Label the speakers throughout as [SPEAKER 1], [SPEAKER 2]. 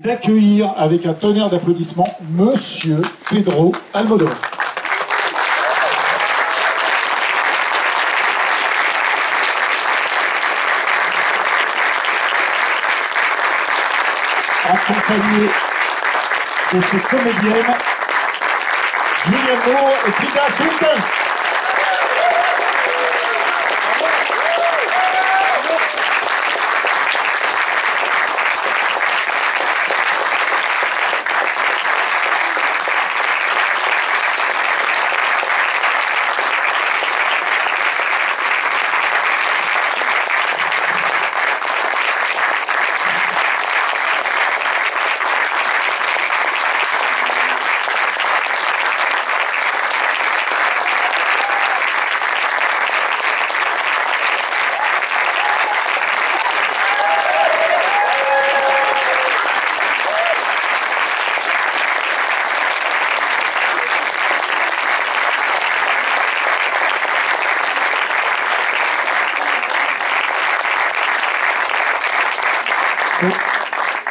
[SPEAKER 1] d'accueillir avec un tonnerre d'applaudissements Monsieur Pedro Almodóvar. Accompagné de ses comédiennes Julianne Moore et Tilda Swinton.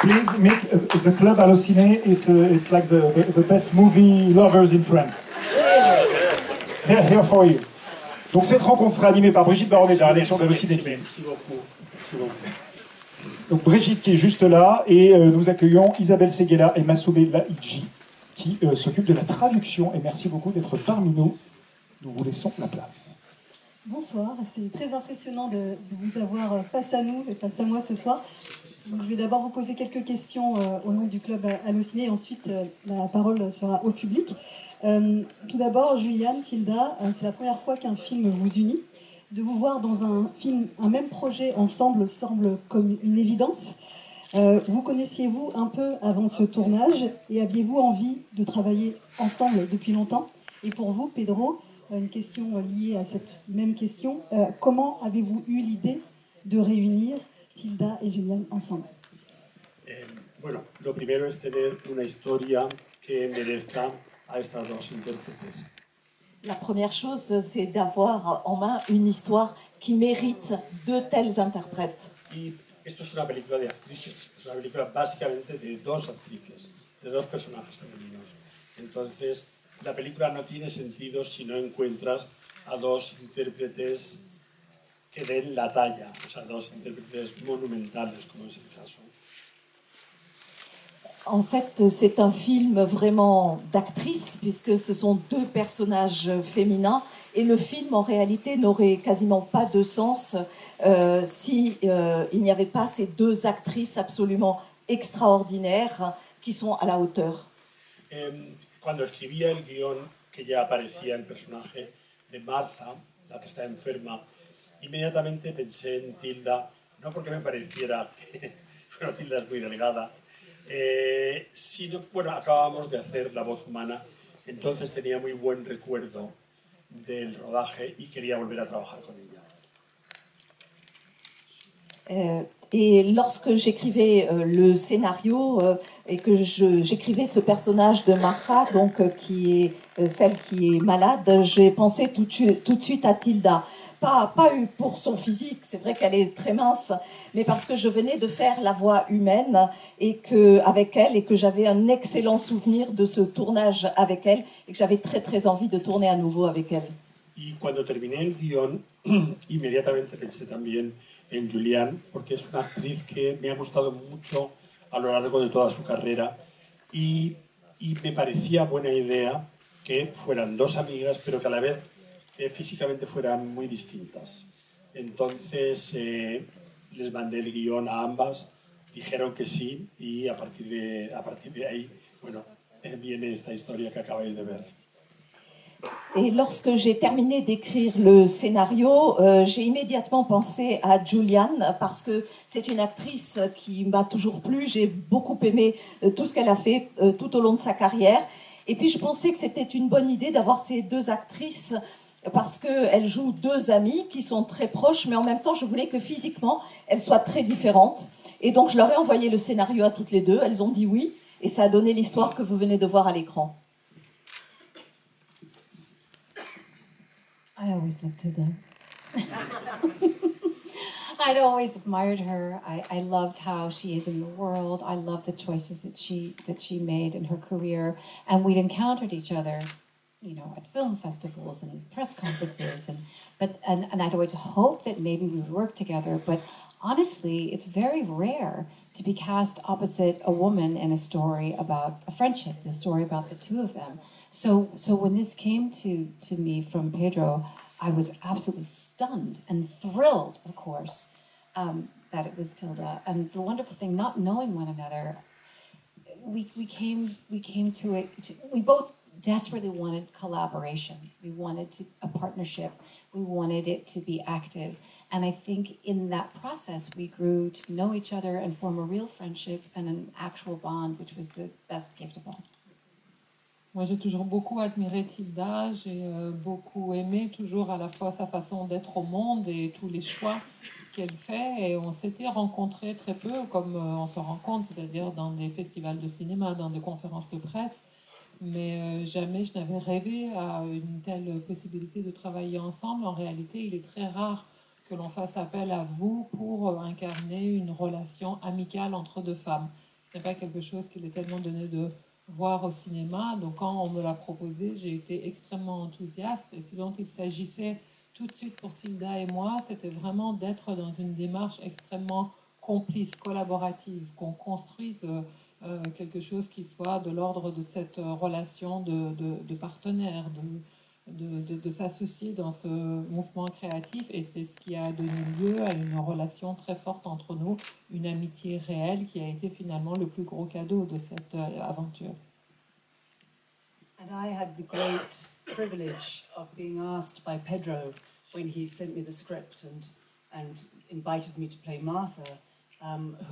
[SPEAKER 1] Please meet the Club Allociné. It's like the best movie lovers in France. They're here for you. Donc cette rencontre sera animée par Brigitte Baronnet de la rédaction d'Allociné. Donc Brigitte qui est juste là et nous accueillons Isabelle Seguela et Massoube Laïdji qui s'occupent de la traduction. Et merci beaucoup d'être parmi nous. Nous vous laissons la place.
[SPEAKER 2] Bonsoir, c'est très impressionnant de vous avoir face à nous et face à moi ce soir. Donc, je vais d'abord vous poser quelques questions au nom du Club Allociné et ensuite la parole sera au public. Tout d'abord, Julianne, Tilda, c'est la première fois qu'un film vous unit. De vous voir dans un film, un même projet ensemble semble comme une évidence. Vous connaissiez-vous un peu avant ce tournage et aviez-vous envie de travailler ensemble depuis longtemps? Et pour vous, Pedro, une question liée à cette même question. Comment avez-vous eu l'idée de réunir Tilda et Julianne ensemble?
[SPEAKER 3] Bueno, lo primero es tener una historia que merezca a estas dos intérpretes.
[SPEAKER 4] La première chose, c'est d'avoir en main une histoire qui mérite deux tels interprètes.
[SPEAKER 3] Y esto es una película de actrices, es una película básicamente de dos actrices, de dos personajes femeninos. Entonces, la película no tiene sentido si no encuentras a dos intérpretes que den la talla, o sea, dos intérpretes monumentales, como es el caso.
[SPEAKER 4] En fait, c'est un film vraiment d'actrices, puisque ce sont deux personnages féminins, et le film, en réalité, n'aurait quasiment pas de sens si il n'y avait pas ces deux actrices absolument extraordinaires qui sont à la hauteur.
[SPEAKER 3] Cuando escribía el guión, que ya aparecía el personaje de Martha, la que está enferma, inmediatamente pensé en Tilda, no porque me pareciera que bueno, Tilda es muy delgada, sino, bueno, acabábamos de hacer La voz humana, entonces tenía muy buen recuerdo del rodaje y quería volver a trabajar con ella.
[SPEAKER 4] Et lorsque j'écrivais le scénario et que j'écrivais ce personnage de Martha, donc qui est celle qui est malade, j'ai pensé tout de suite à Tilda. Pas pour son physique, c'est vrai qu'elle est très mince, mais parce que je venais de faire la voix humaine et avec elle, et que j'avais un excellent souvenir de ce tournage avec elle et que j'avais très très envie de tourner à nouveau avec elle.
[SPEAKER 3] Y cuando terminé el guión, inmediatamente pensé también en Julianne, porque es una actriz que me ha gustado mucho a lo largo de toda su carrera y me parecía buena idea que fueran dos amigas, pero que a la vez físicamente fueran muy distintas. Entonces les mandé el guión a ambas, dijeron que sí y a partir de ahí, bueno, viene esta historia que acabáis de ver.
[SPEAKER 4] Et lorsque j'ai terminé d'écrire le scénario, j'ai immédiatement pensé à Julianne parce que c'est une actrice qui m'a toujours plu. J'ai beaucoup aimé tout ce qu'elle a fait tout au long de sa carrière. Et puis je pensais que c'était une bonne idée d'avoir ces deux actrices parce qu'elles jouent deux amies qui sont très proches, mais en même temps je voulais que physiquement elles soient très différentes. Et donc je leur ai envoyé le scénario à toutes les deux. Elles ont dit oui et ça a donné l'histoire que vous venez de voir à l'écran.
[SPEAKER 5] I always look to them. I'd always admired her. I loved how she is in the world. I loved the choices that she made in her career. And we'd encountered each other, you know, at film festivals and press conferences, and I'd always hoped that maybe we would work together. But honestly, it's very rare to be cast opposite a woman in a story about a friendship, a story about the two of them. So when this came to me from Pedro, I was absolutely stunned and thrilled, of course, that it was Tilda. And the wonderful thing, not knowing one another, we came to it. We both desperately wanted collaboration. We wanted a partnership. We wanted it to be active. And I think in that process, we grew to know each other and form a real friendship and an actual bond, which was the best gift of all.
[SPEAKER 6] Moi, j'ai toujours beaucoup admiré Tilda, j'ai beaucoup aimé toujours à la fois sa façon d'être au monde et tous les choix qu'elle fait. Et on s'était rencontrés très peu, comme on se rencontre, c'est-à-dire dans des festivals de cinéma, dans des conférences de presse. Mais jamais je n'avais rêvé à une telle possibilité de travailler ensemble. En réalité, il est très rare que l'on fasse appel à vous pour incarner une relation amicale entre deux femmes. Ce n'est pas quelque chose qu'il est tellement donné de voir au cinéma. Donc quand on me l'a proposé, j'ai été extrêmement enthousiaste. Et ce dont il s'agissait tout de suite pour Tilda et moi, c'était vraiment d'être dans une démarche extrêmement complice, collaborative, qu'on construise quelque chose qui soit de l'ordre de cette relation de partenaire, de s'associer dans ce mouvement créatif. Et c'est ce qui a donné lieu à une relation très forte entre nous, une amitié réelle qui a été finalement le plus gros cadeau de cette aventure.
[SPEAKER 7] And I had the great privilege of being asked by Pedro when he sent me the script and invited me to play Martha,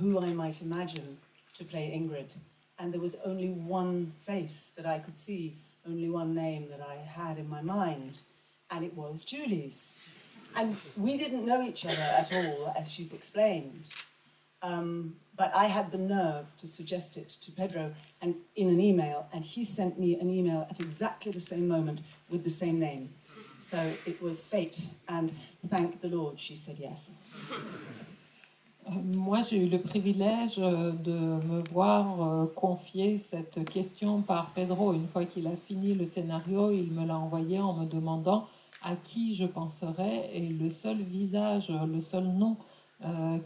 [SPEAKER 7] who I might imagine to play Ingrid. And there was only one face that I could see, only one name that I had in my mind, and it was Julie's. And we didn't know each other at all, as she's explained. But I had the nerve to suggest it to Pedro and in an email, and he sent me an email at exactly the same moment with the same name. So it was fate, and thank the Lord she said yes.
[SPEAKER 6] Moi, j'ai eu le privilège de me voir confier cette question par Pedro. Une fois qu'il a fini le scénario, il me l'a envoyé en me demandant à qui je penserais. Et le seul visage, le seul nom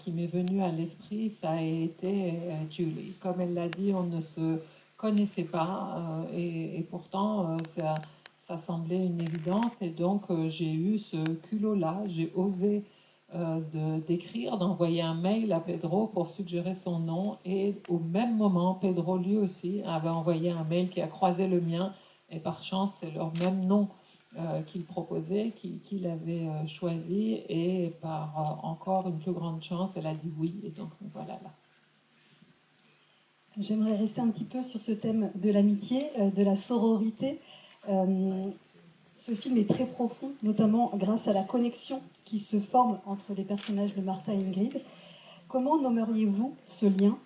[SPEAKER 6] qui m'est venu à l'esprit, ça a été Julie. Comme elle l'a dit, on ne se connaissait pas et pourtant ça semblait une évidence. Et donc j'ai eu ce culot-là, j'ai osé d'écrire, d'envoyer un mail à Pedro pour suggérer son nom, et au même moment, Pedro lui aussi avait envoyé un mail qui a croisé le mien, et par chance, c'est leur même nom qu'il proposait, qu'il avait choisi, et par encore une plus grande chance, elle a dit oui, et donc voilà là.
[SPEAKER 2] J'aimerais rester un petit peu sur ce thème de l'amitié, de la sororité. Ce film est très profond, notamment grâce à la connexion qui se forme entre les personnages de Martha et Ingrid. Comment nommeriez-vous ce lien,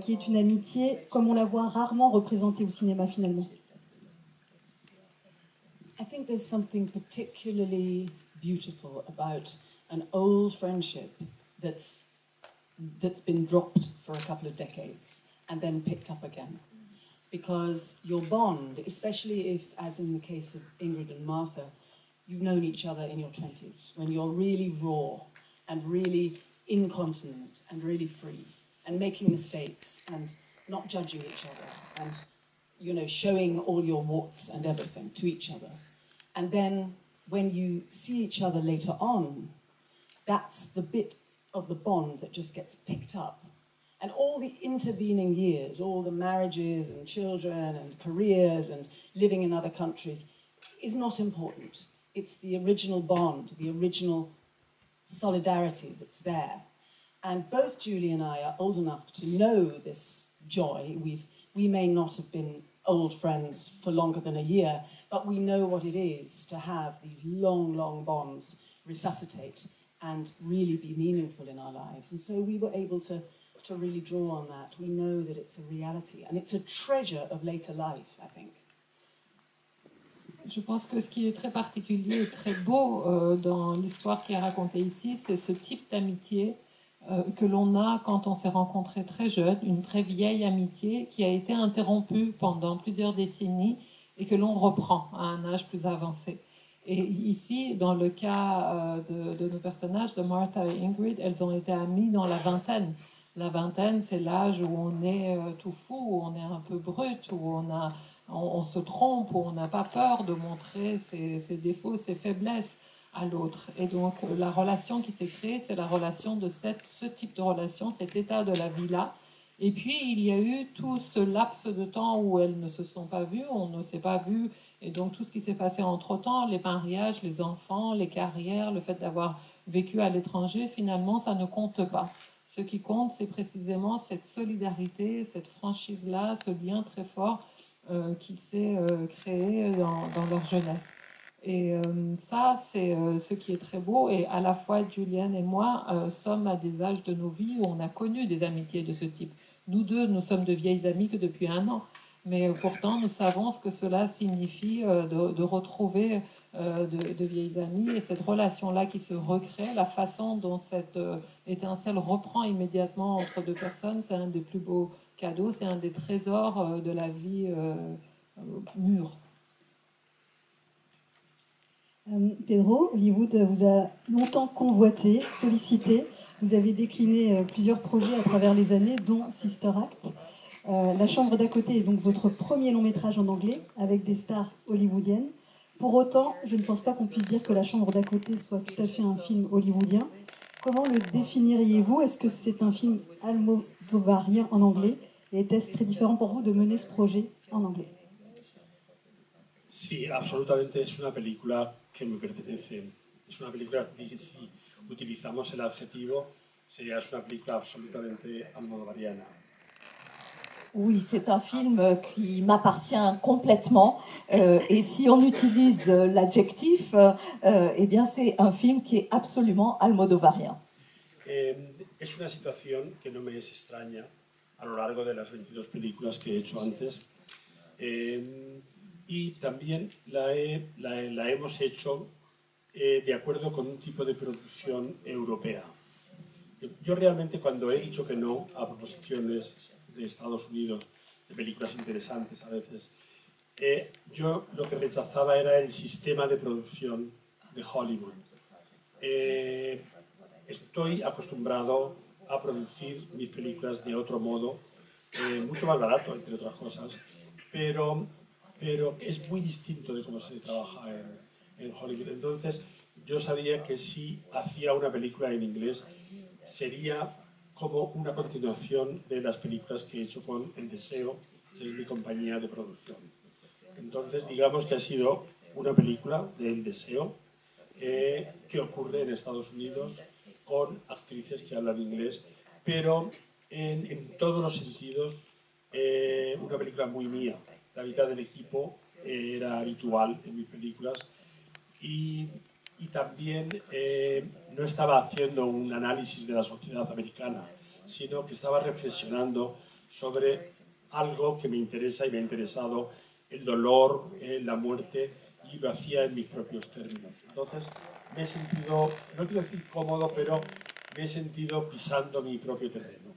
[SPEAKER 2] qui est une amitié comme on la voit rarement représentée au cinéma finalement?
[SPEAKER 7] I think there's something particularly beautiful about an old friendship that's been dropped for a couple of decades and then picked up again. Because your bond, especially if, as in the case of Ingrid and Martha, you've known each other in your 20s, when you're really raw and really incontinent and really free and making mistakes and not judging each other and, you know, showing all your warts and everything to each other. And then when you see each other later on, that's the bit of the bond that just gets picked up. And all the intervening years, all the marriages and children and careers and living in other countries is not important. It's the original bond, the original solidarity that's there. And both Julie and I are old enough to know this joy. We may not have been old friends for longer than a year, but we know what it is to have these long, long bonds resuscitate and really be meaningful in our lives. And so we were able to really draw on that. We know that it's a reality, and it's a treasure of later life, I think.
[SPEAKER 6] Je pense que ce qui est très particulier et très beau dans l'histoire qui est racontée ici, c'est ce type d'amitié que l'on a quand on s'est rencontré très jeune, une très vieille amitié qui a été interrompue pendant plusieurs décennies et que l'on reprend à un âge plus avancé. Et ici, dans le cas de nos personnages, de Martha et Ingrid, elles ont été amies dans la vingtaine. La vingtaine, c'est l'âge où on est tout fou, où on est un peu brut, où on se trompe, où on n'a pas peur de montrer ses défauts, ses faiblesses à l'autre. Et donc, la relation qui s'est créée, c'est la relation de ce type de relation, cet état de la vie-là. Et puis, il y a eu tout ce laps de temps où elles ne se sont pas vues, on ne s'est pas vues. Et donc, tout ce qui s'est passé entre-temps, les mariages, les enfants, les carrières, le fait d'avoir vécu à l'étranger, finalement, ça ne compte pas. Ce qui compte, c'est précisément cette solidarité, cette franchise-là, ce lien très fort qui s'est créé dans leur jeunesse. Et ça, c'est ce qui est très beau. Et à la fois, Julian et moi sommes à des âges de nos vies où on a connu des amitiés de ce type. Nous deux, nous sommes de vieilles amies que depuis 1 an. Mais pourtant, nous savons ce que cela signifie de retrouver de vieilles amies. Et cette relation-là qui se recrée, la façon dont cette étincelle reprend immédiatement entre deux personnes, c'est un des plus beaux cadeaux, c'est un des trésors de la vie mûre.
[SPEAKER 2] Pedro, Hollywood vous a longtemps convoité, sollicité. Vous avez décliné plusieurs projets à travers les années, dont Sister Act. La chambre d'à côté est donc votre premier long métrage en anglais, avec des stars hollywoodiennes. Pour autant, je ne pense pas qu'on puisse dire que La chambre d'à côté soit tout à fait un film hollywoodien. Comment le définiriez-vous? Est-ce que c'est un film almodovarien en anglais? Et est-ce très différent pour vous de mener ce projet en anglais?
[SPEAKER 3] Sí, absolutamente es una película que me pertenece. Es una película que si utilizamos el adjetivo, sería es una película absolutamente almodovariana.
[SPEAKER 4] Oui, c'est un film qui m'appartient complètement. Et si on utilise l'adjectif, eh bien, c'est un film qui est absolument almodovarien.
[SPEAKER 3] Es una situación que no me es extraña a lo largo de las 22 películas que he hecho antes. Y también la hemos hecho de acuerdo con un tipo de producción europea. Yo realmente cuando he dicho que no a proposiciones de Estados Unidos, de películas interesantes a veces, yo lo que rechazaba era el sistema de producción de Hollywood. Estoy acostumbrado a producir mis películas de otro modo, mucho más barato, entre otras cosas, pero es muy distinto de cómo se trabaja en Hollywood. Entonces, yo sabía que si hacía una película en inglés, sería como una continuación de las películas que he hecho con El Deseo, que es mi compañía de producción. Entonces, digamos que ha sido una película de El Deseo que ocurre en Estados Unidos con actrices que hablan inglés, pero en todos los sentidos una película muy mía. La mitad del equipo era habitual en mis películas y también no estaba haciendo un análisis de la sociedad americana, sino que estaba reflexionando sobre algo que me interesa y me ha interesado, el dolor, la muerte, y lo hacía en mis propios términos. Entonces me he sentido, no quiero decir cómodo, pero me he sentido pisando mi propio terreno.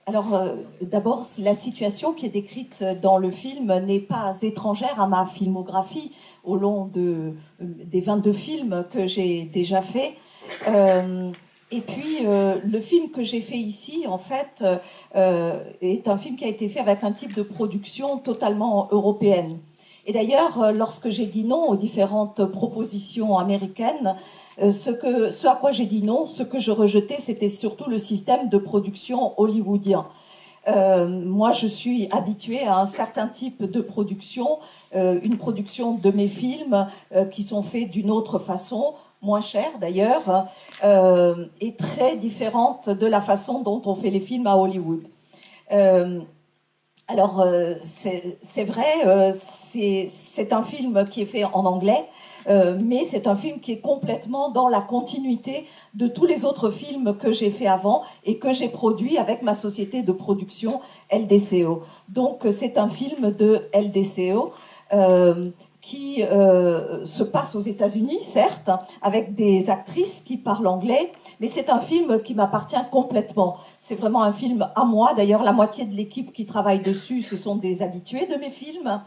[SPEAKER 4] Alors, d'abord, la situation qui est décrite dans le film n'est pas étrangère à ma filmographie au long des 22 films que j'ai déjà faits. Et puis, le film que j'ai fait ici, en fait, est un film qui a été fait avec un type de production totalement européenne. Et d'ailleurs, lorsque j'ai dit non aux différentes propositions américaines, ce à quoi j'ai dit non, ce que je rejetais, c'était surtout le système de production hollywoodien. Moi, je suis habituée à un certain type de production, une production de mes films qui sont faits d'une autre façon, moins chère d'ailleurs, et très différente de la façon dont on fait les films à Hollywood. Alors, c'est vrai, c'est un film qui est fait en anglais. mais c'est un film qui est complètement dans la continuité de tous les autres films que j'ai fait avant et que j'ai produit avec ma société de production LDCO. Donc c'est un film de LDCO qui se passe aux États-Unis, certes, avec des actrices qui parlent anglais, mais c'est un film qui m'appartient complètement. C'est vraiment un film à moi. D'ailleurs, la moitié de l'équipe qui travaille dessus, ce sont des habitués de mes films.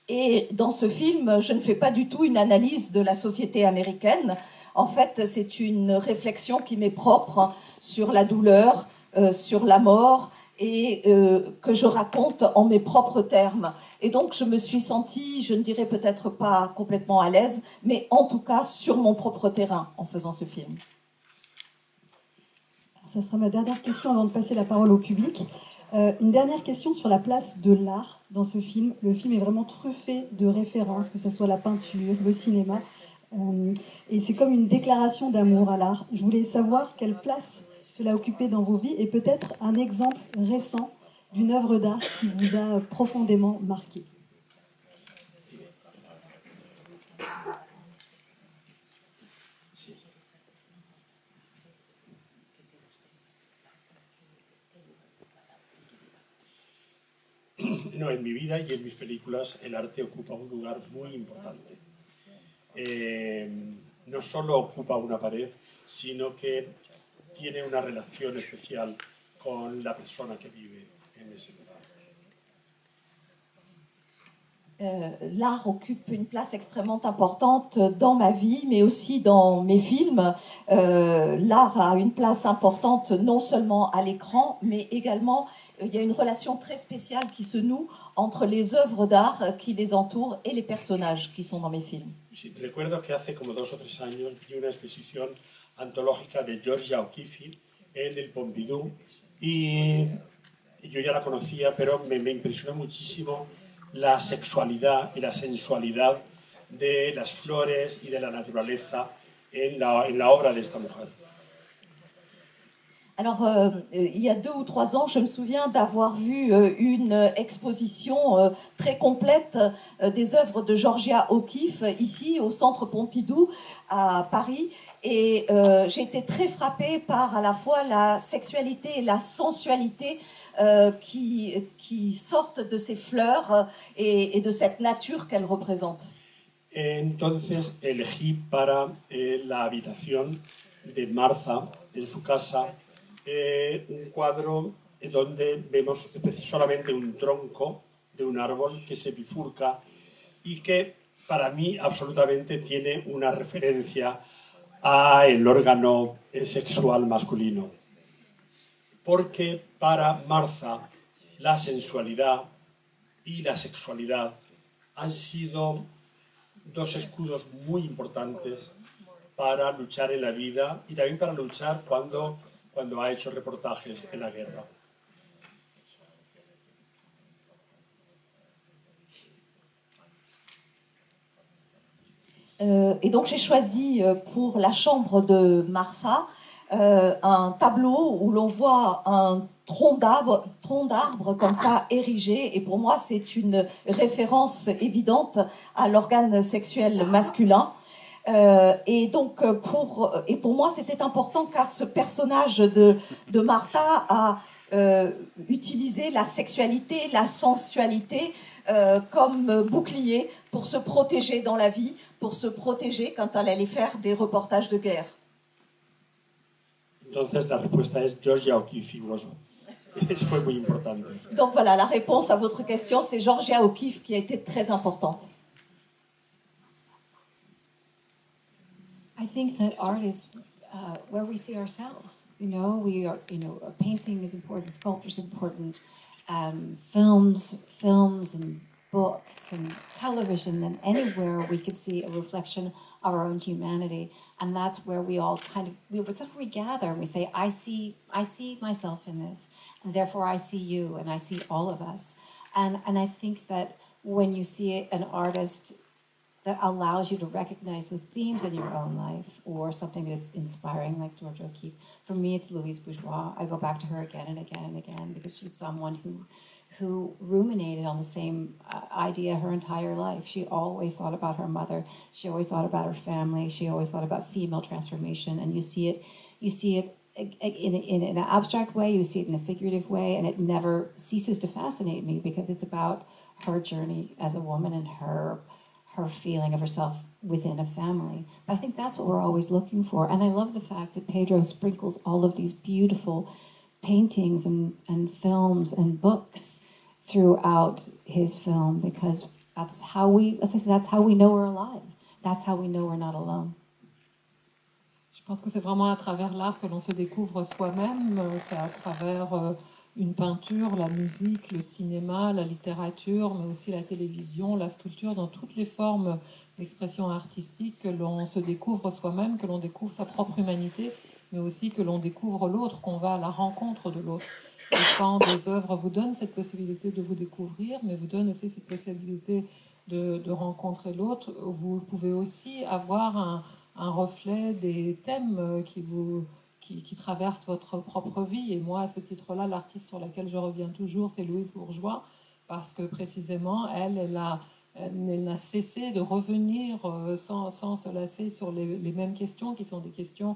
[SPEAKER 4] Et dans ce film, je ne fais pas du tout une analyse de la société américaine. En fait, c'est une réflexion qui m'est propre sur la douleur, sur la mort, et que je raconte en mes propres termes. Et donc, je me suis sentie, je ne dirais peut-être pas complètement à l'aise, mais en tout cas sur mon propre terrain en faisant ce film.
[SPEAKER 2] Ça sera ma dernière question avant de passer la parole au public. Une dernière question sur la place de l'art dans ce film. Le film est vraiment truffé de références, que ce soit la peinture, le cinéma. Et c'est comme une déclaration d'amour à l'art. Je voulais savoir quelle place cela a occupé dans vos vies et peut-être un exemple récent d'une œuvre d'art qui vous a profondément marqué.
[SPEAKER 3] No, en mi vida y en mis películas el arte ocupa un lugar muy importante. No solo ocupa una pared, sino que tiene una relación especial con la persona que vive en ese lugar.
[SPEAKER 4] L'art occupe une place extrêmement importante dans ma vie, mais aussi dans mes films. L'art a une place importante non seulement à l'écran, mais également il y a une relation très spéciale qui se noue entre les œuvres d'art qui les entourent et les personnages qui sont dans mes films.
[SPEAKER 3] Sí, recuerdo que hace como 2 o 3 años vi una exposición antológica de Georgia O'Keeffe en el Pompidou y yo ya la conocía, pero me impresionó muchísimo la sexualidad y la sensualidad de las flores y de la naturaleza en la obra de esta mujer.
[SPEAKER 4] Alors, il y a 2 ou 3 ans, je me souviens d'avoir vu une exposition très complète des œuvres de Georgia O'Keeffe, ici, au Centre Pompidou, à Paris. Et j'ai été très frappée par à la fois la sexualité et la sensualité qui sortent de ces fleurs et de cette nature qu'elles représentent.
[SPEAKER 3] Entonces elegí para la habitación de Martha en su casa un cuadro donde vemos solamente un tronco de un árbol que se bifurca y que para mí absolutamente tiene una referencia al órgano sexual masculino. Porque para Martha la sensualidad y la sexualidad han sido 2 escudos muy importantes para luchar en la vida y también para luchar cuando ha hecho reportajes en la guerra.
[SPEAKER 4] Et donc j'ai choisi pour la chambre de Martha un tableau où l'on voit un tronc d'arbre comme ça érigé, et pour moi c'est une référence évidente à l'organe sexuel masculin. Et donc pour moi c'était important car ce personnage de Martha a utilisé la sexualité, la sensualité comme bouclier pour se protéger dans la vie, pour se protéger quand elle allait faire des reportages de guerre.
[SPEAKER 3] Entonces la respuesta es Georgia O'Keeffe. Eso fue muy importante.
[SPEAKER 4] Donc voilà, la réponse à votre question, c'est Georgia O'Keeffe qui a été très importante.
[SPEAKER 5] I think that art is where we see ourselves. You know, we are. You know, a painting is important, sculpture is important, films, and books, and television, and anywhere we could see a reflection of our own humanity, and that's where we all we gather and we say, I see myself in this, and therefore I see you, and I see all of us, and I think that when you see an artist that allows you to recognize those themes in your own life or something that's inspiring, like Georgia O'Keeffe. For me, it's Louise Bourgeois. I go back to her again and again and again because she's someone who ruminated on the same idea her entire life. She always thought about her mother. She always thought about her family. She always thought about female transformation. And you see it in an abstract way, you see it in a figurative way, and it never ceases to fascinate me because it's about her journey as a woman and her feeling of herself within a family. But I think that's what we're always looking for. And I love the fact that Pedro sprinkles all of these beautiful paintings and films and books throughout his film, because that's how we know we're alive. That's how we know we're not alone.
[SPEAKER 6] Je pense que c'est vraiment à travers l'art que l'on se découvre soi-même. C'est à travers une peinture, la musique, le cinéma, la littérature, mais aussi la télévision, la sculpture, dans toutes les formes d'expression artistique, que l'on se découvre soi-même, que l'on découvre sa propre humanité, mais aussi que l'on découvre l'autre, qu'on va à la rencontre de l'autre. Et quand des œuvres vous donnent cette possibilité de vous découvrir, mais vous donnent aussi cette possibilité de rencontrer l'autre, vous pouvez aussi avoir un reflet des thèmes qui traversent votre propre vie. Et moi, à ce titre-là, l'artiste sur laquelle je reviens toujours, c'est Louise Bourgeois, parce que précisément, elle n'a cessé de revenir sans se lasser sur les mêmes questions, qui sont des questions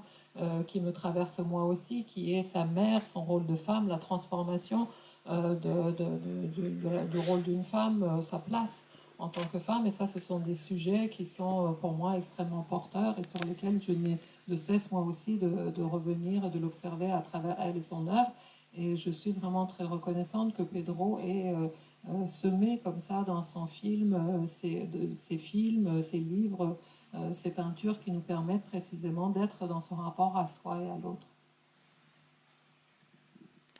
[SPEAKER 6] qui me traversent moi aussi, qui est sa mère, son rôle de femme, la transformation du rôle d'une femme, sa place en tant que femme. Et ça, ce sont des sujets qui sont pour moi extrêmement porteurs et sur lesquels je n'ai de cesse moi aussi de revenir et de l'observer à travers elle et son œuvre. Et je suis vraiment très reconnaissante que Pedro ait semé comme ça dans son film, ses films, ses livres, ces peintures qui nous permettent précisément d'être dans son rapport à soi et à l'autre.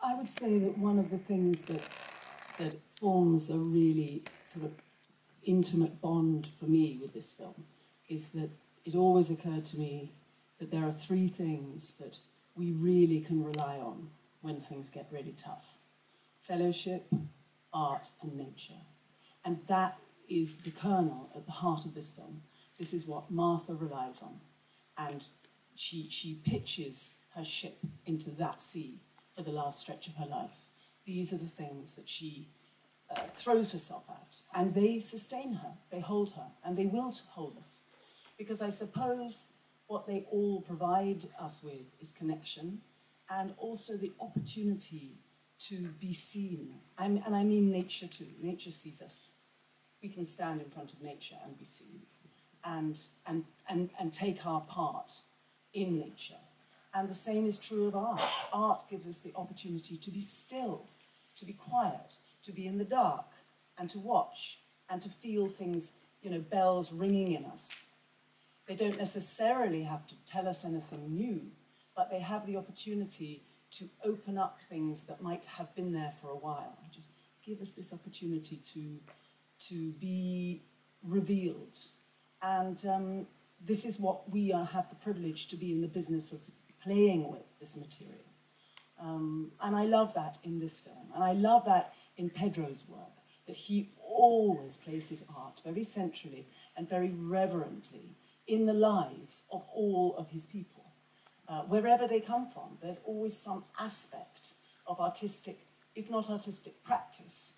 [SPEAKER 7] I would say that one of the things that forms a really sort of intimate bond for me with this film is that it always occurred to me that there are three things that we really can rely on when things get really tough: fellowship, art, and nature. And that is the kernel at the heart of this film. This is what Martha relies on. And she pitches her ship into that sea for the last stretch of her life. These are the things that she throws herself at. And they sustain her, they hold her, and they will hold us. Because I suppose what they all provide us with is connection and also the opportunity to be seen. And I mean nature too. Nature sees us. We can stand in front of nature and be seen and take our part in nature. And the same is true of art. Art gives us the opportunity to be still, to be quiet, to be in the dark, and to watch, and to feel things, bells ringing in us. They don't necessarily have to tell us anything new, but they have the opportunity to open up things that might have been there for a while. Just give us this opportunity to be revealed. And this is what we have the privilege to be in the business of playing with, this material. And I love that in this film. And I love that in Pedro's work, that he always places art very centrally and very reverently in the lives of all of his people. Wherever they come from, there's always some aspect of artistic, if not artistic practice,